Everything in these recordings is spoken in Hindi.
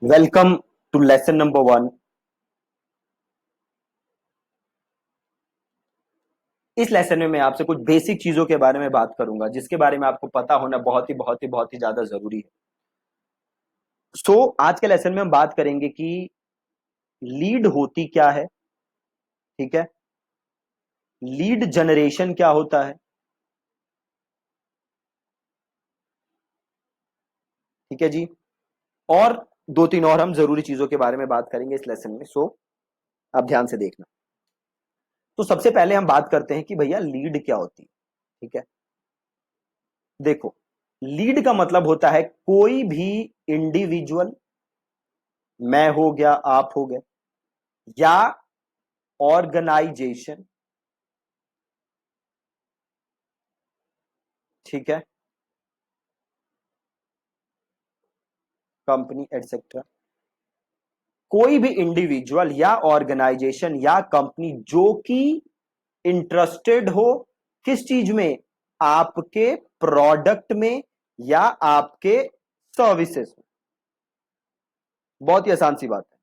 Welcome to lesson number 1। इस लेसन में मैं आपसे कुछ बेसिक चीजों के बारे में बात करूंगा जिसके बारे में आपको पता होना बहुत ही ज्यादा जरूरी है। आज के लेसन में हम बात करेंगे कि लीड होती क्या है। ठीक है। लीड जनरेशन क्या होता है। ठीक है जी। और दो तीन और हम जरूरी चीजों के बारे में बात करेंगे इस लेसन में। आप ध्यान से देखना। तो सबसे पहले हम बात करते हैं कि भैया लीड क्या होती है। ठीक है। देखो, लीड का मतलब होता है कोई भी इंडिविजुअल, मैं हो गया, आप हो गए, या ऑर्गेनाइजेशन। ठीक है। Company etcetera. कोई भी इंडिविजुअल या ऑर्गेनाइजेशन या कंपनी जो कि इंटरेस्टेड हो किस चीज में, आपके प्रोडक्ट में या आपके सर्विसेज में। बहुत ही आसान सी बात है।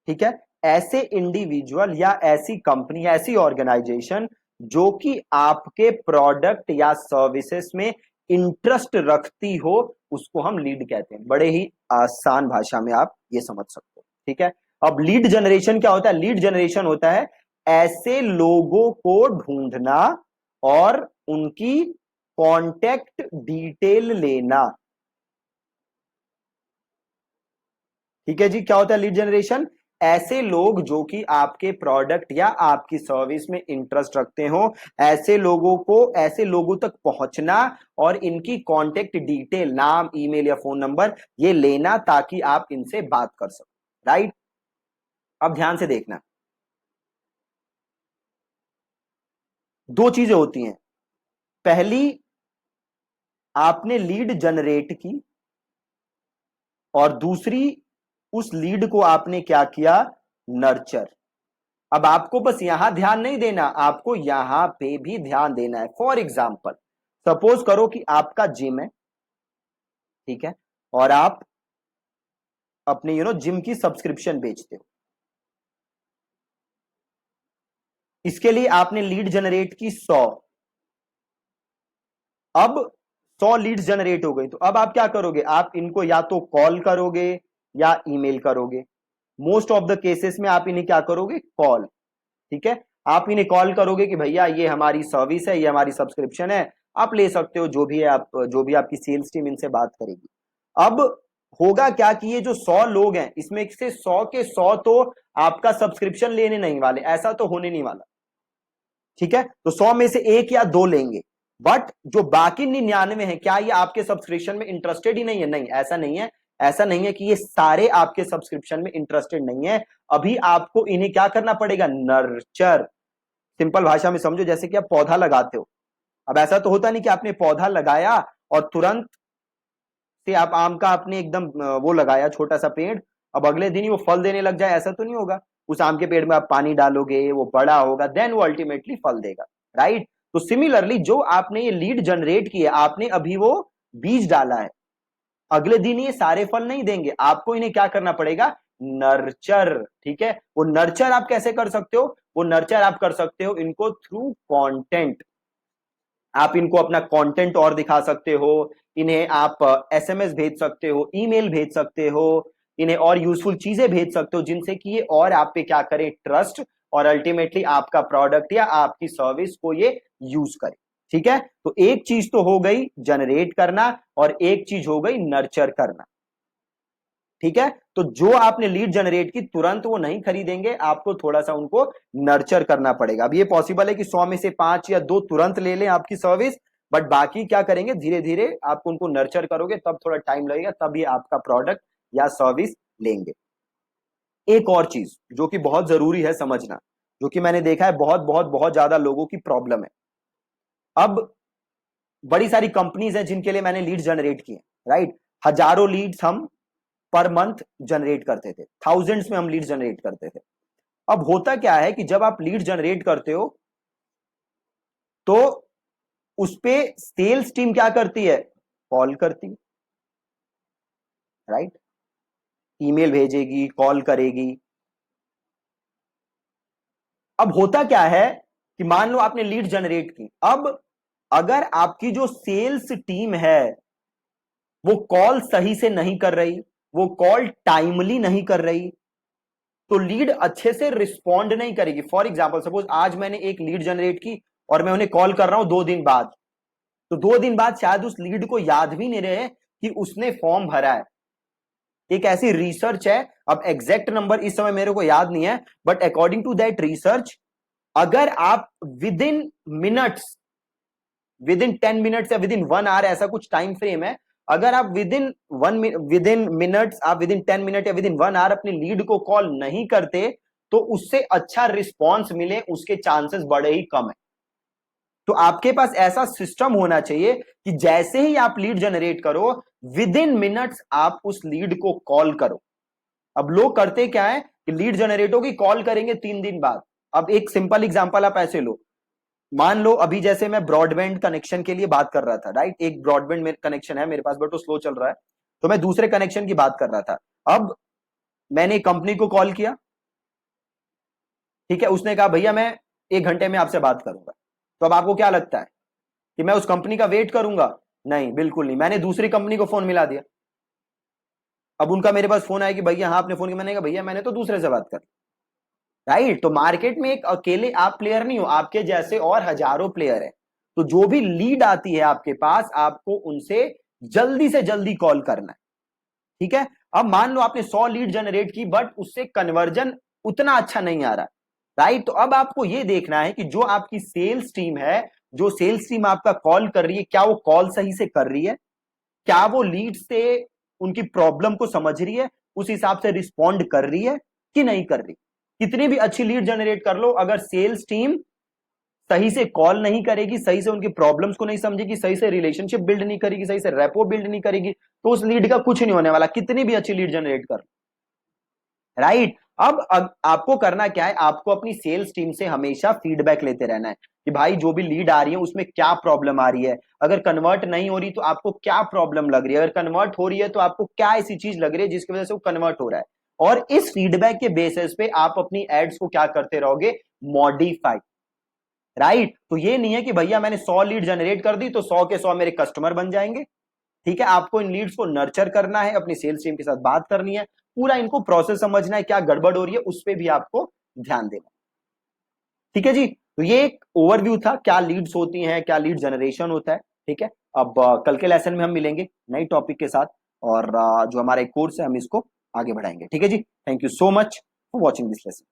ठीक है। ऐसे इंडिविजुअल या ऐसी कंपनी, ऐसी ऑर्गेनाइजेशन जो कि आपके प्रोडक्ट या सर्विसेज में इंटरेस्ट रखती हो, उसको हम लीड कहते हैं। बड़े ही आसान भाषा में आप ये समझ सकते हो। ठीक है। अब लीड जनरेशन क्या होता है? लीड जनरेशन होता है ऐसे लोगों को ढूंढना और उनकी कॉन्टेक्ट डिटेल लेना। ठीक है जी। क्या होता है लीड जनरेशन? ऐसे लोग जो कि आपके प्रोडक्ट या आपकी सर्विस में इंटरेस्ट रखते हो, ऐसे लोगों को, ऐसे लोगों तक पहुंचना और इनकी कांटेक्ट डिटेल, नाम, ईमेल या फोन नंबर ये लेना ताकि आप इनसे बात कर सको। राइट। अब ध्यान से देखना। दो चीजें होती हैं। पहली, आपने लीड जनरेट की, और दूसरी, उस लीड को आपने क्या किया? नर्चर। अब आपको बस यहां ध्यान नहीं देना, आपको यहां पे भी ध्यान देना है। फॉर एग्जाम्पल, सपोज करो कि आपका जिम है। ठीक है। और आप अपने जिम की सब्सक्रिप्शन बेचते हो। इसके लिए आपने लीड जनरेट की 100। अब 100 लीड्स जनरेट हो गई, तो अब आप क्या करोगे? आप इनको या तो कॉल करोगे या ईमेल करोगे। मोस्ट ऑफ द केसेस में आप इन्हें क्या करोगे? कॉल। ठीक है। आप इन्हें कॉल करोगे कि भैया ये हमारी सर्विस है, ये हमारी सब्सक्रिप्शन है, आप ले सकते हो। जो भी है, आप जो भी आपकी सेल्स टीम इनसे बात करेगी। अब होगा क्या कि ये जो 100 लोग हैं, इसमें से 100 के 100 तो आपका सब्सक्रिप्शन लेने नहीं वाले, ऐसा तो होने नहीं वाला। ठीक है। तो 100 में से एक या दो लेंगे। बट जो बाकी 99 है, क्या ये आपके सब्सक्रिप्शन में इंटरेस्टेड ही नहीं है? नहीं, ऐसा नहीं है। ऐसा नहीं है कि ये सारे आपके सब्सक्रिप्शन में इंटरेस्टेड नहीं है। अभी आपको इन्हें क्या करना पड़ेगा? नर्चर। सिंपल भाषा में समझो, जैसे कि आप पौधा लगाते हो। अब ऐसा तो होता नहीं कि आपने पौधा लगाया और तुरंत से आप आम का आपने एकदम वो लगाया छोटा सा पेड़, अब अगले दिन ही वो फल देने लग जाए, ऐसा तो नहीं होगा। उस आम के पेड़ में आप पानी डालोगे, वो बड़ा होगा, देन वो अल्टीमेटली फल देगा। राइट। तो सिमिलरली जो आपने ये लीड जनरेट की है, आपने अभी वो बीज डाला है, अगले दिन ये सारे फल नहीं देंगे। आपको इन्हें क्या करना पड़ेगा? नर्चर। ठीक है। वो नर्चर आप कैसे कर सकते हो? वो नर्चर आप कर सकते हो इनको थ्रू कंटेंट। आप इनको अपना कंटेंट और दिखा सकते हो, इन्हें आप एसएमएस भेज सकते हो, ईमेल भेज सकते हो, इन्हें और यूजफुल चीजें भेज सकते हो जिनसे कि ये और आप पे क्या करें? ट्रस्ट, और अल्टीमेटली आपका प्रोडक्ट या आपकी सर्विस को ये यूज करे। ठीक है। तो एक चीज तो हो गई जनरेट करना, और एक चीज हो गई नर्चर करना। ठीक है। तो जो आपने लीड जनरेट की, तुरंत वो नहीं खरीदेंगे, आपको थोड़ा सा उनको नर्चर करना पड़ेगा। अब ये पॉसिबल है कि 100 में से 5 या 2 तुरंत ले लें आपकी सर्विस, बट बाकी क्या करेंगे? धीरे धीरे आप उनको नर्चर करोगे, तब थोड़ा टाइम लगेगा, तब ये आपका प्रोडक्ट या सर्विस लेंगे। एक और चीज जो कि बहुत जरूरी है समझना, जो कि मैंने देखा है बहुत बहुत बहुत ज्यादा लोगों की प्रॉब्लम है। अब बड़ी सारी कंपनीज हैं जिनके लिए मैंने लीड जनरेट किए। राइट। हजारों लीड्स हम पर मंथ जनरेट करते थे, थाउजेंड्स में हम लीड जनरेट करते थे। अब होता क्या है कि जब आप लीड जनरेट करते हो, तो उस पे सेल्स टीम क्या करती है? कॉल करती है। राइट। ईमेल भेजेगी, कॉल करेगी। अब होता क्या है कि मान लो आपने लीड जनरेट की, अब अगर आपकी जो सेल्स टीम है वो कॉल सही से नहीं कर रही, वो कॉल टाइमली नहीं कर रही, तो लीड अच्छे से रिस्पॉन्ड नहीं करेगी। फॉर एग्जाम्पल सपोज आज मैंने एक लीड जनरेट की और मैं उन्हें कॉल कर रहा हूं 2 दिन बाद, तो 2 दिन बाद शायद उस लीड को याद भी नहीं रहे कि उसने फॉर्म भरा है। एक ऐसी रिसर्च है, अब एग्जैक्ट नंबर इस समय मेरे को याद नहीं है, but according to that research, अगर आप with in minutes, with in 10 minutes या विद इन 1 आवर, ऐसा कुछ टाइम फ्रेम है, अगर आप विद इन मिनट्स, आप विद इन 10 मिनट या विद इन 1 आवर अपनी लीड को कॉल नहीं करते, तो उससे अच्छा रिस्पॉन्स मिले उसके चांसेस बड़े ही कम है। तो आपके पास ऐसा सिस्टम होना चाहिए कि जैसे ही आप लीड जनरेट करो, विद इन मिनट्स आप उस लीड को कॉल करो। अब लोग करते क्या है कि लीड जनरेट होगी, कॉल करेंगे 3 दिन बाद। अब एक सिंपल एग्जांपल आप ऐसे लो, मान लो अभी जैसे मैं ब्रॉडबैंड कनेक्शन के लिए बात कर रहा था, राइट, एक ब्रॉडबैंड कनेक्शन है मेरे पास बट वो स्लो चल रहा है, तो मैं दूसरे कनेक्शन की बात कर रहा था। अब मैंने कंपनी को कॉल किया, ठीक है, उसने कहा भैया मैं 1 घंटे में आपसे बात करूंगा। तो अब आपको क्या लगता है कि मैं उस कंपनी का वेट करूंगा? नहीं, बिल्कुल नहीं। मैंने दूसरी कंपनी को फोन मिला दिया। अब उनका मेरे पास फोन आया कि भैया हाँ आपने फोन किया, मैंने कहा भैया मैंने तो दूसरे से बात कर, राइट। तो मार्केट में एक अकेले आप प्लेयर नहीं हो, आपके जैसे और हजारों प्लेयर हैं। तो जो भी लीड आती है आपके पास, आपको उनसे जल्दी से जल्दी कॉल करना है, ठीक है। अब मान लो आपने 100 लीड जनरेट की बट उससे कन्वर्जन उतना अच्छा नहीं आ रहा, राइट। तो अब आपको यह देखना है कि जो आपकी सेल्स टीम है, जो सेल्स टीम आपका कॉल कर रही है, क्या वो कॉल सही से कर रही है, क्या वो लीड से उनकी प्रॉब्लम को समझ रही है, उस हिसाब से रिस्पॉन्ड कर रही है कि नहीं कर रही। कितनी भी अच्छी लीड जनरेट कर लो, अगर सेल्स टीम सही से कॉल नहीं करेगी, सही से उनकी प्रॉब्लम्स को नहीं समझेगी, सही से रिलेशनशिप बिल्ड नहीं करेगी, सही से रेपो बिल्ड नहीं करेगी, तो उस लीड का कुछ नहीं होने वाला, कितनी भी अच्छी लीड जनरेट कर, राइट। अब आपको करना क्या है, आपको अपनी सेल्स टीम से हमेशा फीडबैक लेते रहना है कि भाई जो भी लीड आ रही है उसमें क्या प्रॉब्लम आ रही है, अगर कन्वर्ट नहीं हो रही तो आपको क्या प्रॉब्लम लग रही है, अगर कन्वर्ट हो रही है तो आपको क्या ऐसी चीज लग रही है जिसकी वजह से वो कन्वर्ट हो रहा है। और इस फीडबैक के बेसिस पे आप अपनी एड्स को क्या करते रहोगे, मॉडिफाई, राइट। तो ये नहीं है कि भैया मैंने 100 लीड जनरेट कर दी तो 100 के 100 मेरे कस्टमर बन जाएंगे, ठीक है। आपको इन लीड्स को नर्चर करना है, अपनी सेल्स टीम के साथ बात करनी है, पूरा इनको प्रोसेस समझना है, क्या गड़बड़ हो रही है उस पर भी आपको ध्यान देना, ठीक है जी। तो ये एक ओवरव्यू था, क्या लीड्स होती हैं, क्या लीड जनरेशन होता है, ठीक है। अब कल के लेसन में हम मिलेंगे नई टॉपिक के साथ, और जो हमारा एक कोर्स है हम इसको आगे बढ़ाएंगे, ठीक है जी। Thank you so much for watching this lesson.